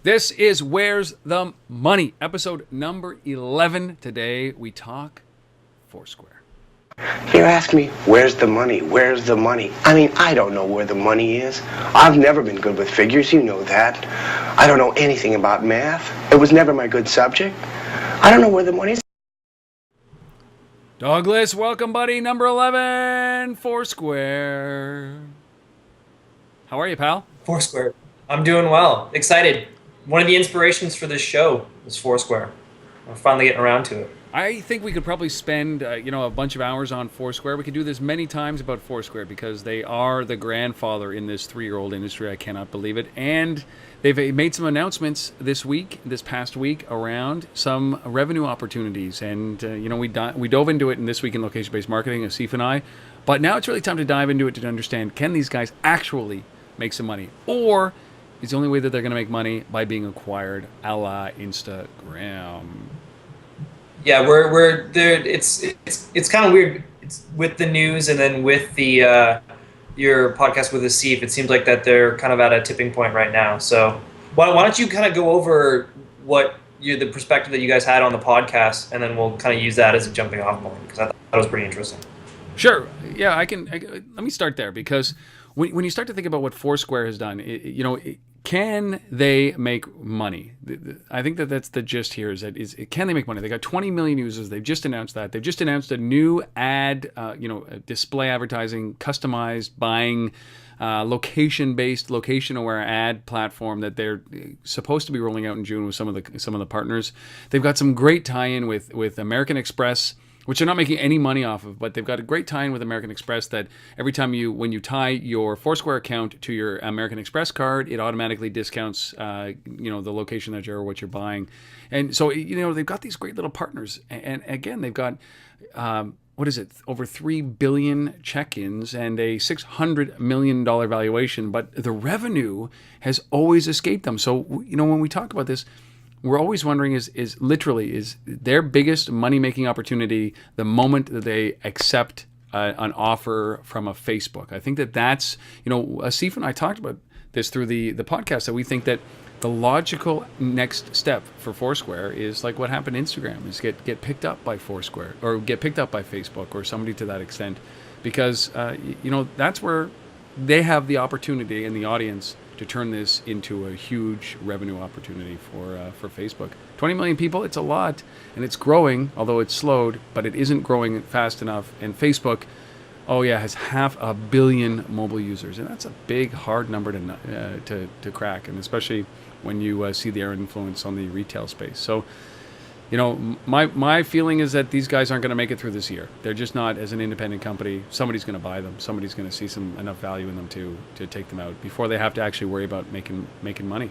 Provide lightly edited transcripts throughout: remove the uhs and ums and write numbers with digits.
This is Where's the Money, episode number 11. Today we talk Foursquare. You ask me, where's the money? Where's the money? I mean, I don't know where the money is. I've never been good with figures, you know that. I don't know anything about math. It was never my good subject. I don't know where the money is. Douglas, welcome, buddy. Number 11, Foursquare. How are you, pal? Foursquare. I'm doing well. Excited. One of the inspirations for this show is Foursquare. We're finally getting around to it. I think we could probably spend, a bunch of hours on Foursquare. We could do this many times about Foursquare because they are the grandfather in this 3-year-old industry. I cannot believe it. And they've made some announcements this past week, around some revenue opportunities. And, we dove into it in This Week in Location-Based Marketing, Asif and I. But now it's really time to dive into it to understand, can these guys actually make some money? Or is the only way that they're going to make money by being acquired, a la Instagram? Yeah, we're there. It's kind of weird. It's with the news and then with the your podcast with Asif. It seems like that they're kind of at a tipping point right now. So why don't you kind of go over what the perspective that you guys had on the podcast, and then we'll kind of use that as a jumping off point, because I thought that was pretty interesting. Sure. Yeah, let me start there, because when you start to think about what Foursquare has done, can they make money? I think that's the gist here. Can they make money? They got 20 million users. They've just announced that. They've just announced a new ad, display advertising, customized buying, location-based, location-aware ad platform that they're supposed to be rolling out in June with some of the partners. They've got some great tie-in with American Express, which they're not making any money off of, but they've got a great tie-in with American Express that every time when you tie your Foursquare account to your American Express card, it automatically discounts, the location that what you're buying. And so, they've got these great little partners. And again, they've got, over 3 billion check-ins and a $600 million valuation, but the revenue has always escaped them. So, when we talk about this, we're always wondering, is their biggest money-making opportunity the moment that they accept an offer from a Facebook? I think that's, Asif and I talked about this through the podcast, that we think that the logical next step for Foursquare is like what happened to Instagram, is get picked up by Foursquare, or get picked up by Facebook, or somebody to that extent, because, that's where they have the opportunity and the audience to turn this into a huge revenue opportunity for Facebook. 20 million people, it's a lot, and it's growing, although it's slowed, but it isn't growing fast enough. And Facebook, has 500 million mobile users, and that's a big, hard number to crack, and especially when you see their influence on the retail space. So, my feeling is that these guys aren't going to make it through this year. They're just not, as an independent company. Somebody's going to buy them. Somebody's going to see enough value in them to take them out before they have to actually worry about making money.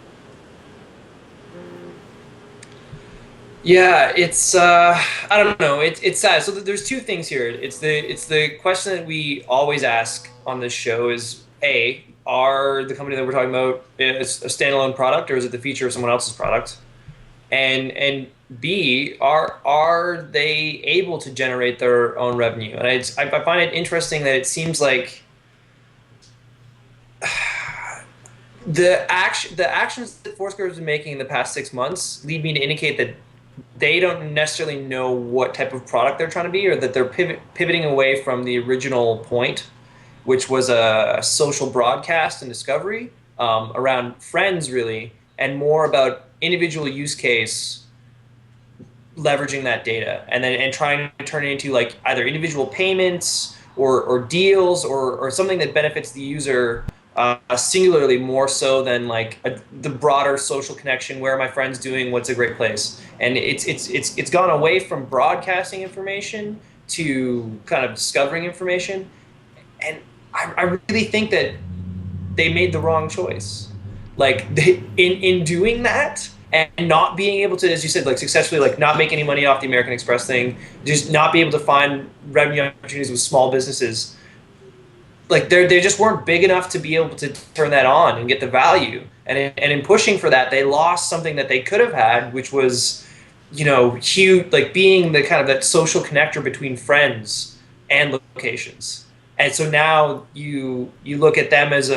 Yeah, it's I don't know. It's sad. So there's two things here. It's the question that we always ask on this show is, A, are the company that we're talking about a standalone product, or is it the feature of someone else's product? And B, are they able to generate their own revenue? And I find it interesting that it seems like the actions that Foursquare has been making in the past 6 months lead me to indicate that they don't necessarily know what type of product they're trying to be, or that they're pivoting away from the original point, which was a social broadcast and discovery around friends, really, and more about individual use case, leveraging that data, and trying to turn it into like either individual payments or deals or something that benefits the user singularly, more so than like the broader social connection. Where are my friends doing? What's a great place? And it's gone away from broadcasting information to kind of discovering information. And I really think that they made the wrong choice. Like in doing that, and not being able to, as you said, like successfully, like not make any money off the American Express thing, just not be able to find revenue opportunities with small businesses. Like they just weren't big enough to be able to turn that on and get the value. And in pushing for that, they lost something that they could have had, which was, huge, like being the kind of that social connector between friends and locations. And so now you look at them as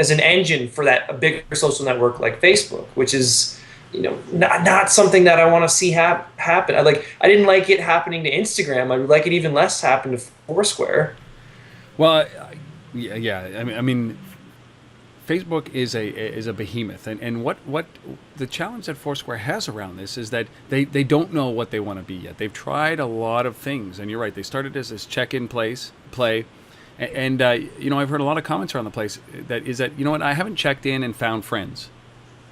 as an engine for a bigger social network like Facebook, which is, not something that I want to see happen. I didn't like it happening to Instagram. I would like it even less happen to Foursquare. Well, yeah. I mean, Facebook is a behemoth, and what the challenge that Foursquare has around this is that they don't know what they want to be yet. They've tried a lot of things, and you're right. They started as this check-in play, and I've heard a lot of comments around the place that I haven't checked in and found friends.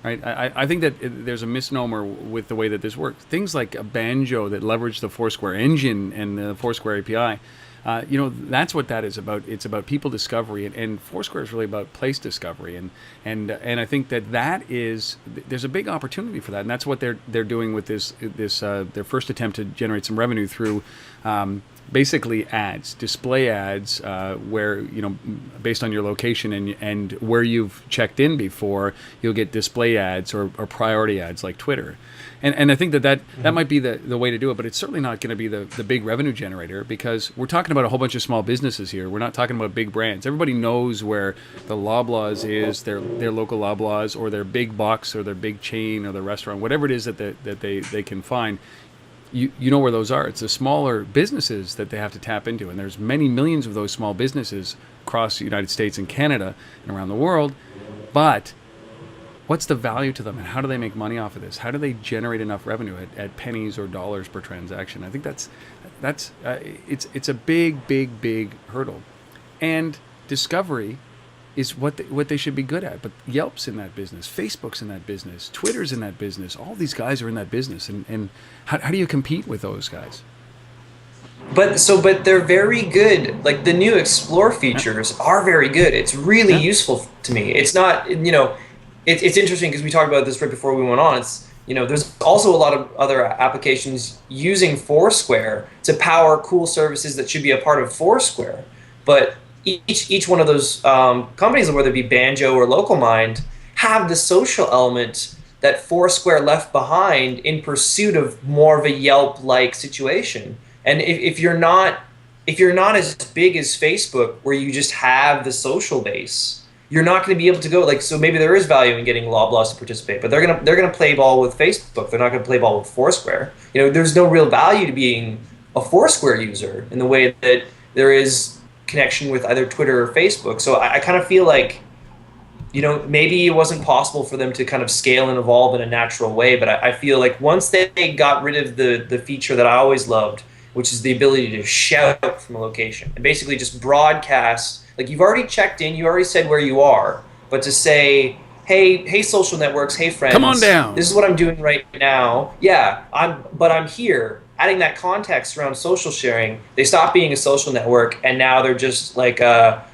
Right, I think that there's a misnomer with the way that this works. Things like a Banjo that leverage the Foursquare engine and the Foursquare API, that's what that is about. It's about people discovery, and Foursquare is really about place discovery, and I think that there's a big opportunity for that, and that's what they're doing with this their first attempt to generate some revenue through. Basically ads, display ads, where, based on your location and where you've checked in before, you'll get display ads or priority ads like Twitter. And I think that might be the way to do it, but it's certainly not going to be the big revenue generator, because we're talking about a whole bunch of small businesses here. We're not talking about big brands. Everybody knows where the Loblaws is, their local Loblaws, or their big box, or their big chain, or their restaurant, whatever it is that they can find. You know where those are. It's the smaller businesses that they have to tap into, and there's many millions of those small businesses across the United States and Canada and around the world. But what's the value to them, and how do they make money off of this? How do they generate enough revenue at pennies or dollars per transaction? I think it's a big hurdle, and discovery is what they should be good at. But Yelp's in that business, Facebook's in that business, Twitter's in that business. All these guys are in that business, and how do you compete with those guys? But they're very good. Like, the new Explore features are very good. It's really useful to me. It's not, it's interesting because we talked about this right before we went on. It's, there's also a lot of other applications using Foursquare to power cool services that should be a part of Foursquare. But each one of those companies, whether it be Banjo or Localmind, have the social element that Foursquare left behind in pursuit of more of a Yelp-like situation. And if you're not as big as Facebook, where you just have the social base, you're not going to be able to go so maybe there is value in getting Loblaws to participate, but they're gonna play ball with Facebook. They're not going to play ball with Foursquare. There's no real value to being a Foursquare user in the way that there is connection with either Twitter or Facebook. So I kind of feel like, maybe it wasn't possible for them to kind of scale and evolve in a natural way, but I feel like once they got rid of the feature that I always loved, which is the ability to shout from a location and basically just broadcast, like, you've already checked in, you already said where you are, but to say, hey social networks, hey friends, come on down, this is what I'm doing right now. Yeah, I'm here. Adding that context around social sharing, they stop being a social network, and now they're just like a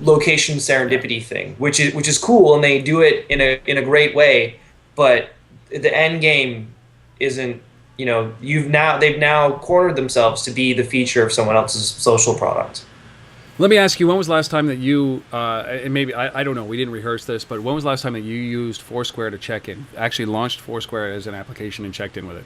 location serendipity thing, which is cool, and they do it in a great way. But the end game isn't. They've now cornered themselves to be the feature of someone else's social product. Let me ask you, when was the last time that you, and maybe, I don't know, we didn't rehearse this, but when was the last time that you used Foursquare to check in, actually launched Foursquare as an application and checked in with it?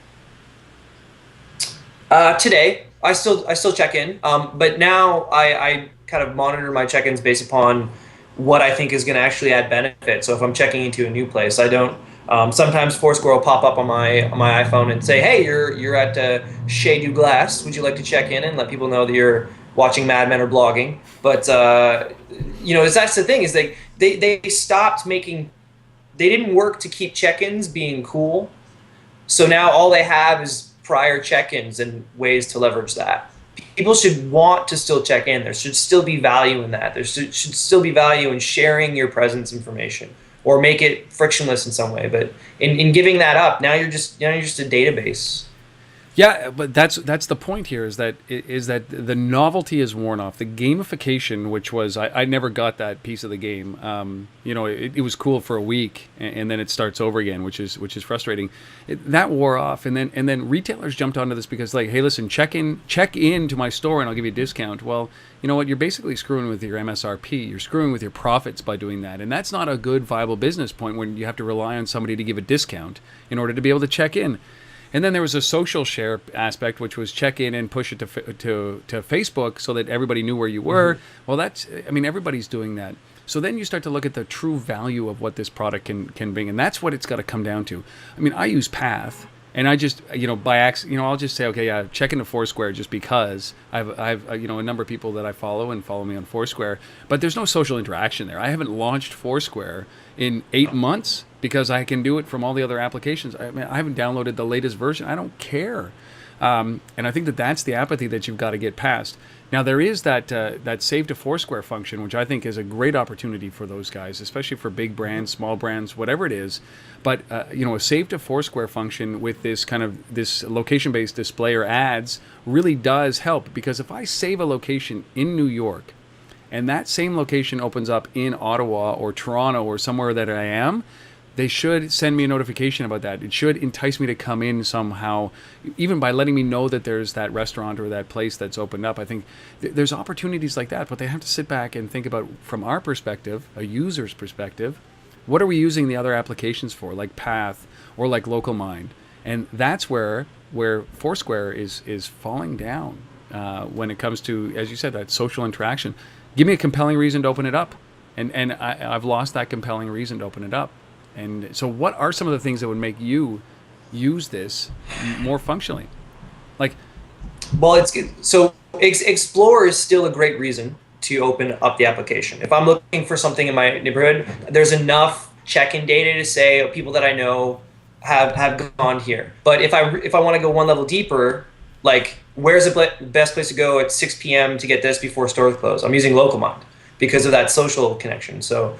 Today, I still check in, but now I kind of monitor my check-ins based upon what I think is going to actually add benefit. So if I'm checking into a new place, I don't. Sometimes Foursquare will pop up on my iPhone and say, "Hey, you're at Chez du Glace. Would you like to check in?" and let people know that you're watching Mad Men or blogging. But that's the thing, is they stopped making. They didn't work to keep check-ins being cool, so now all they have is prior check-ins and ways to leverage that. People should want to still check in. There should still be value in that. There should still be value in sharing your presence information, or make it frictionless in some way. But in giving that up, now you're just a database. Yeah, but that's the point here, is that the novelty is worn off. The gamification, which was, I never got that piece of the game. It was cool for a week, and then it starts over again, which is frustrating. That wore off, and then retailers jumped onto this because, like, hey, listen, check in to my store and I'll give you a discount. Well, you know what? You're basically screwing with your MSRP. You're screwing with your profits by doing that, and that's not a good, viable business point when you have to rely on somebody to give a discount in order to be able to check in. And then there was a social share aspect, which was check in and push it to Facebook so that everybody knew where you were. Mm-hmm. Well, everybody's doing that. So then you start to look at the true value of what this product can bring, and that's what it's got to come down to. I mean, I use Path, and I just, by accident, I'll just say, okay, yeah, check into Foursquare just because I've a number of people that I follow and follow me on Foursquare, but there's no social interaction there. I haven't launched Foursquare in 8 months because I can do it from all the other applications. I mean, I haven't downloaded the latest version. I don't care. And I think that's the apathy that you've got to get past. Now, there is that save to Foursquare function, which I think is a great opportunity for those guys, especially for big brands, small brands, whatever it is. But, a save to Foursquare function with this location-based display or ads really does help, because if I save a location in New York and that same location opens up in Ottawa or Toronto or somewhere that I am, they should send me a notification about that. It should entice me to come in somehow, even by letting me know that there's that restaurant or that place that's opened up. I think there's opportunities like that, but they have to sit back and think about, from our perspective, a user's perspective, what are we using the other applications for, like Path or like Localmind? And that's where Foursquare is falling down when it comes to, as you said, that social interaction. Give me a compelling reason to open it up. And I've lost that compelling reason to open it up. And so what are some of the things that would make you use this more functionally? Well, Explore is still a great reason to open up the application. If I'm looking for something in my neighborhood, there's enough check-in data to say people that I know have gone here. But if I want to go one level deeper, like where's the best place to go at 6 p.m. to get this before stores close? I'm using Localmind because of that social connection. So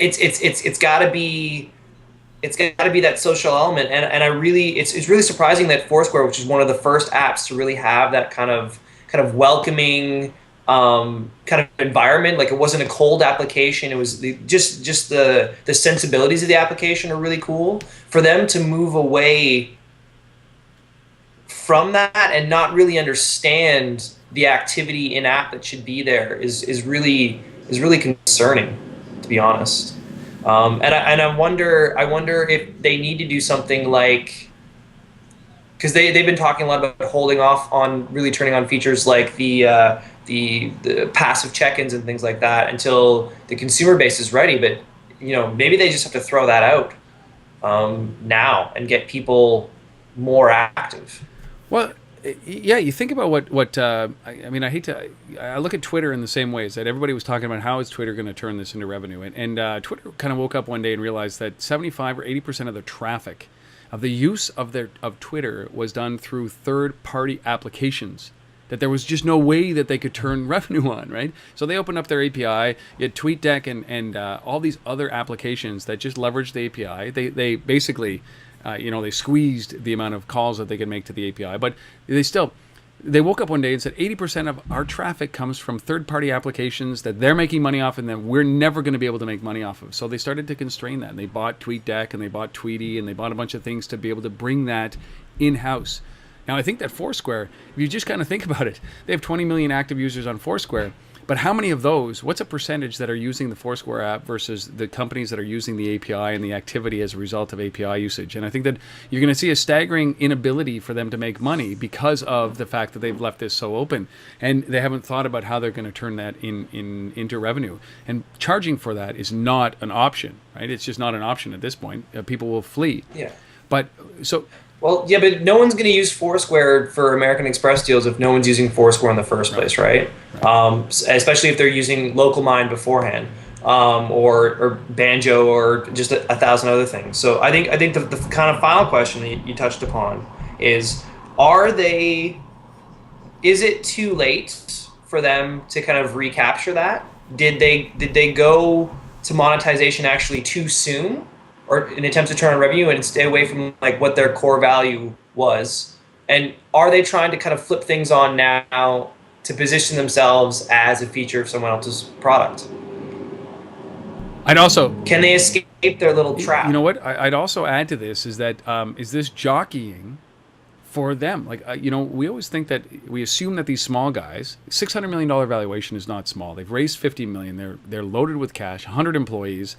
it's got to be that social element, and it's really surprising that Foursquare, which is one of the first apps to really have that kind of welcoming kind of environment, like it wasn't a cold application. It was just the sensibilities of the application are really cool. For them to move away from that and not really understand the activity in app that should be there is really concerning, to be honest. And I wonder if they need to do something like, because they've been talking a lot about holding off on really turning on features like the passive check-ins and things like that until the consumer base is ready. But maybe they just have to throw that out now and get people more active. Well, yeah, you think about what I mean, I look at Twitter in the same ways that everybody was talking about. How is Twitter going to turn this into revenue? And Twitter kind of woke up one day and realized that 75 or 80% of the traffic, of the use of Twitter, was done through third-party applications, that there was just no way that they could turn revenue on, right? So they opened up their API. You had TweetDeck and all these other applications that just leveraged the API. They basically they squeezed the amount of calls that they could make to the API, but they woke up one day and said 80% of our traffic comes from third-party applications that they're making money off and that we're never going to be able to make money off of. So they started to constrain that. And they bought TweetDeck and they bought Tweety and they bought a bunch of things to be able to bring that in-house. Now, I think that Foursquare, if you just kind of think about it, they have 20 million active users on Foursquare. But how many of those, what's a percentage that are using the Foursquare app versus the companies that are using the API and the activity as a result of API usage? And I think that you're going to see a staggering inability for them to make money because of the fact that they've left this so open. And they haven't thought about how they're going to turn that into revenue. And charging for that is not an option, right? It's just not an option at this point. People will flee. Yeah. But so... Well, yeah, but no one's going to use Foursquare for American Express deals if no one's using Foursquare in the first place, right? Especially if they're using Localmind beforehand, or Banjo, or just a thousand other things. So I think the kind of final question that you touched upon is, is it too late for them to kind of recapture that? Did they go to monetization actually too soon, or an attempt to turn on revenue and stay away from like what their core value was? And are they trying to kind of flip things on now to position themselves as a feature of someone else's product? Can they escape their little trap? You know what? I'd also add to this is that is this jockeying for them? Like we always think that we assume that these small guys, $600 million valuation is not small. They've raised $50 million. They're loaded with cash, 100 employees.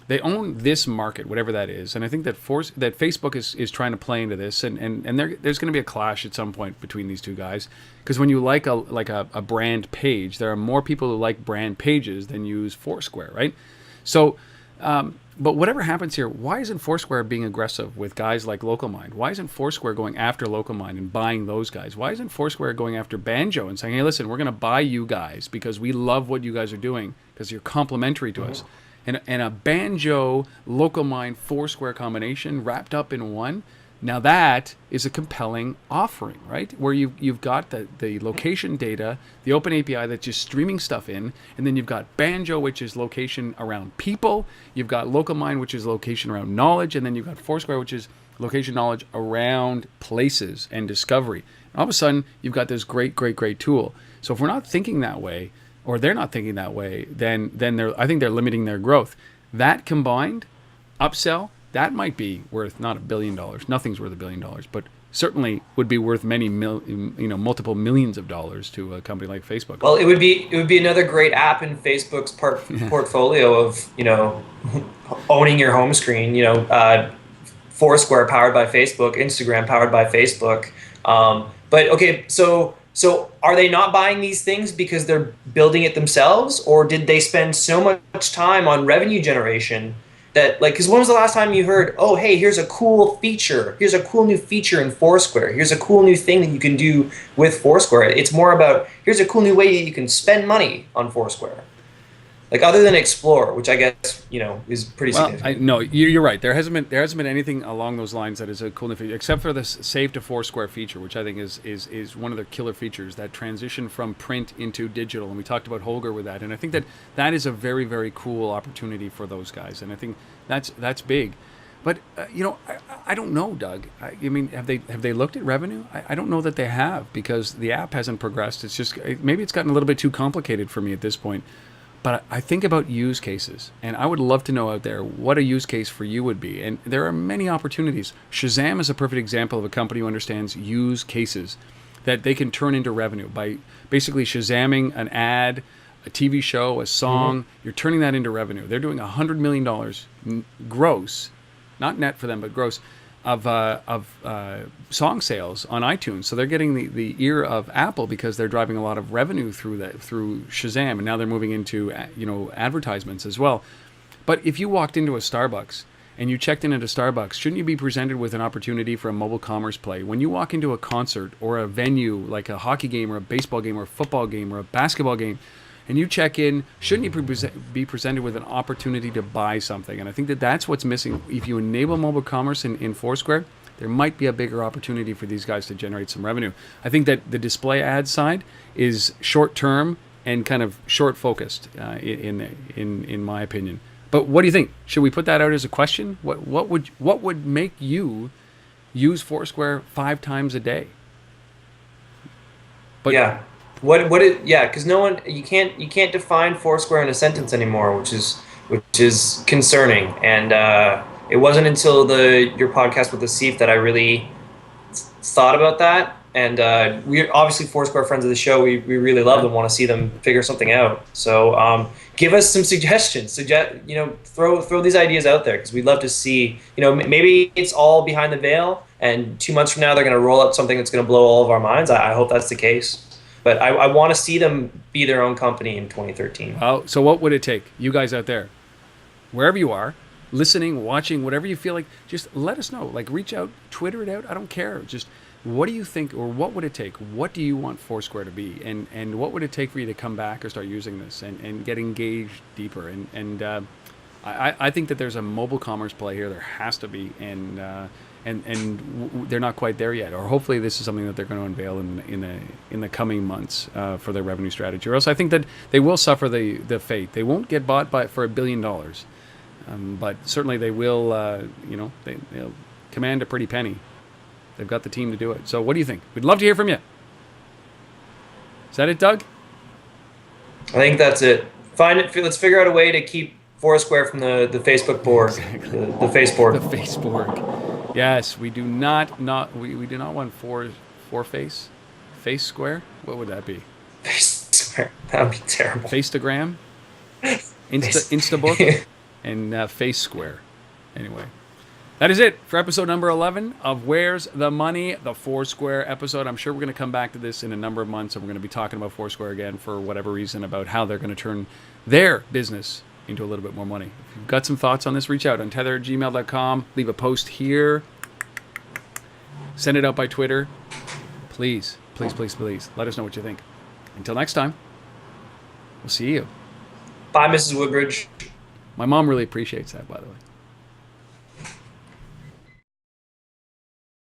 They own this market, whatever that is, and I think that that Facebook is trying to play into this, and there's going to be a clash at some point between these two guys, because when you like a brand page, there are more people who like brand pages than use Foursquare, right? So, but whatever happens here, why isn't Foursquare being aggressive with guys like Localmind? Why isn't Foursquare going after Localmind and buying those guys? Why isn't Foursquare going after Banjo and saying, hey, listen, we're going to buy you guys because we love what you guys are doing because you're complementary to us? And a Banjo, Localmind, Foursquare combination wrapped up in one, now that is a compelling offering, right? Where you've got the location data, the open API that's just streaming stuff in, and then you've got Banjo, which is location around people, you've got Localmind, which is location around knowledge, and then you've got Foursquare, which is location knowledge around places and discovery. And all of a sudden, you've got this great tool. So if we're not thinking that way, or they're not thinking that way, then I think they're limiting their growth. That combined, upsell, that might be worth not $1 billion. Nothing's worth $1 billion, but certainly would be worth multiple millions of dollars to a company like Facebook. Well, it would be another great app in Facebook's portfolio of owning your home screen. Foursquare powered by Facebook, Instagram powered by Facebook. But okay, so are they not buying these things because they're building it themselves, or did they spend so much time on revenue generation that, because when was the last time you heard, oh, hey, here's a cool feature, here's a cool new feature in Foursquare, here's a cool new thing that you can do with Foursquare? It's more about, here's a cool new way that you can spend money on Foursquare. Other than Explore, which I guess is pretty significant. No, you're right. There hasn't been anything along those lines that is a cool new feature, except for this Save to Foursquare feature, which I think is one of the killer features, that transition from print into digital. And we talked about Holger with that, and I think that is a very, very cool opportunity for those guys, and I think that's big. But I don't know, Doug. I mean, have they looked at revenue? I don't know that they have, because the app hasn't progressed. It's just maybe it's gotten a little bit too complicated for me at this point. But I think about use cases, and I would love to know out there what a use case for you would be. And there are many opportunities. Shazam is a perfect example of a company who understands use cases that they can turn into revenue by basically Shazamming an ad, a TV show, a song. You're turning that into revenue. They're doing $100 million gross, not net for them, but gross, of song sales on iTunes. So they're getting the ear of Apple because they're driving a lot of revenue through Shazam, and now they're moving into advertisements as well. But if you walked into a Starbucks and you checked in at a Starbucks, shouldn't you be presented with an opportunity for a mobile commerce play? When you walk into a concert or a venue like a hockey game or a baseball game or a football game or a basketball game, and you check in, shouldn't you be presented with an opportunity to buy something? And I think that's what's missing. If you enable mobile commerce in Foursquare, there might be a bigger opportunity for these guys to generate some revenue. I think that the display ad side is short-term and kind of short-focused, in my opinion. But what do you think? Should we put that out as a question? What would make you use Foursquare 5 times a day? But yeah. Because you can't define Foursquare in a sentence anymore, which is concerning. And it wasn't until your podcast with Asif that I really thought about that. And we're obviously Foursquare friends of the show. We really love them, want to see them figure something out. So give us some suggestions. Throw these ideas out there, because we'd love to see. Maybe it's all behind the veil, and 2 months from now they're going to roll out something that's going to blow all of our minds. I hope that's the case. But I want to see them be their own company in 2013. Oh, so what would it take? You guys out there, wherever you are, listening, watching, whatever you feel like, just let us know. Reach out, Twitter it out. I don't care. Just what do you think, or what would it take? What do you want Foursquare to be? And what would it take for you to come back or start using this and get engaged deeper? And I think that there's a mobile commerce play here. There has to be. And they're not quite there yet, or hopefully this is something that they're going to unveil in the coming months for their revenue strategy. Or else I think that they will suffer the fate. They won't get bought for $1 billion, but certainly they will. They'll command a pretty penny. They've got the team to do it. So what do you think? We'd love to hear from you. Is that it, Doug? I think that's it. Let's figure out a way to keep Foursquare from the Facebook board. Exactly. The Facebook. The Facebook. Yes, we do not we do not want four face square. What would that be? Face square. That would be terrible. Faceagram. Instabook. and Foursquare. Anyway, that is it for episode number 11 of Where's the Money, the Foursquare episode. I'm sure we're going to come back to this in a number of months, and we're going to be talking about Foursquare again for whatever reason, about how they're going to turn their business into a little bit more money. If you've got some thoughts on this, reach out on tether@gmail.com. Leave a post here. Send it out by Twitter. Please, please, please, please, let us know what you think. Until next time, we'll see you. Bye, Mrs. Woodbridge. My mom really appreciates that, by the way.